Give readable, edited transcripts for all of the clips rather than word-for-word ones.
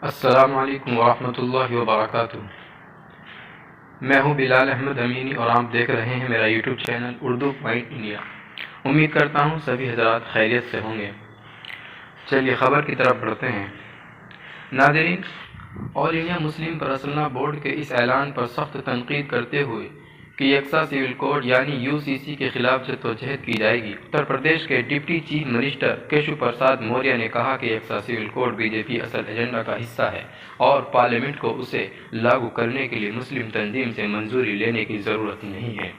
السلام علیکم ورحمۃ اللہ وبرکاتہ۔ میں ہوں بلال احمد امینی اور آپ دیکھ رہے ہیں میرا YouTube channel Urdu point India. امید کرتا ہوں سبھی حضرات خیریت سے ہوں گے۔ چلیے خبر کی طرف بڑھتے ہیں۔ ناظرین، آل انڈیا مسلم پرسنل بورڈ کے اس اعلان پر سخت تنقید کرتے ہوئے کہ یکساں سول کوڈ یعنی UCC کے خلاف جدوجہد کی جائے گی، اتر پردیش کے deputy chief minister Keshav Prasad Maurya نے کہا کہ یکساں سول کوڈ BJP اصل ایجنڈا کا حصہ ہے اور پارلیمنٹ کو اسے لاگو کرنے کے لیے مسلم تنظیم سے منظوری لینے کی ضرورت نہیں ہے۔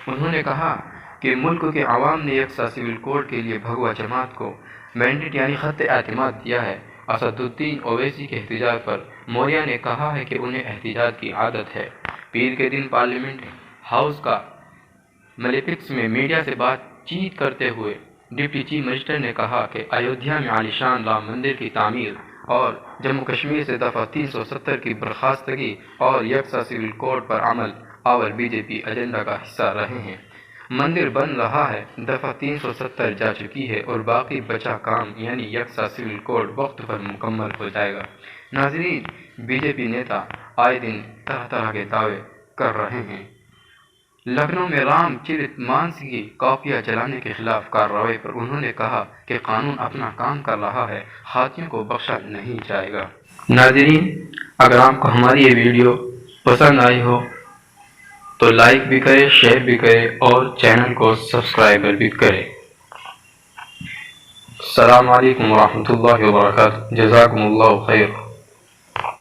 انہوں نے کہا کہ ملک کے عوام نے یکساں سول کوڈ کے لیے بھگوا جماعت کو مینڈیٹ یعنی خط اعتماد دیا ہے۔ اسد الدین اویسی کے احتجاج پر موریہ نے کہا ہے کہ انہیں احتجاج کی عادت ہے۔ پیر کے دن پارلیمنٹ ہاؤس کا ملیپکس میں میڈیا سے بات چیت کرتے ہوئے ڈپٹی چیف منسٹر نے کہا کہ ایودھیا میں عالیشان رام مندر کی تعمیر اور جموں کشمیر سے دفعہ 370 کی برخاستگی اور یکساں سول کوڈ پر عمل آور BJP ایجنڈا کا حصہ رہے ہیں۔ مندر بن رہا ہے، دفعہ 370 جا چکی ہے اور باقی بچا کام یعنی یکساں سول کوڈ وقت پر مکمل ہو جائے گا۔ ناظرین، BJP نیتا آئے دن طرح طرح کے دعوے کر رہے ہیں۔ لکھنؤ میں رام چرت مانس کی کاپیاں جلانے کے خلاف کارروائی پر انہوں نے کہا کہ قانون اپنا کام کر رہا ہے، ہاتھیوں کو بخشا نہیں جائے گا۔ ناظرین، اگر آپ کو ہماری یہ ویڈیو پسند آئی ہو تو لائک بھی کرے، شیئر بھی کرے اور چینل کو سبسکرائب بھی کرے۔ السلام علیکم ورحمۃ اللہ وبرکاتہ۔ جزاکم اللہ خیر۔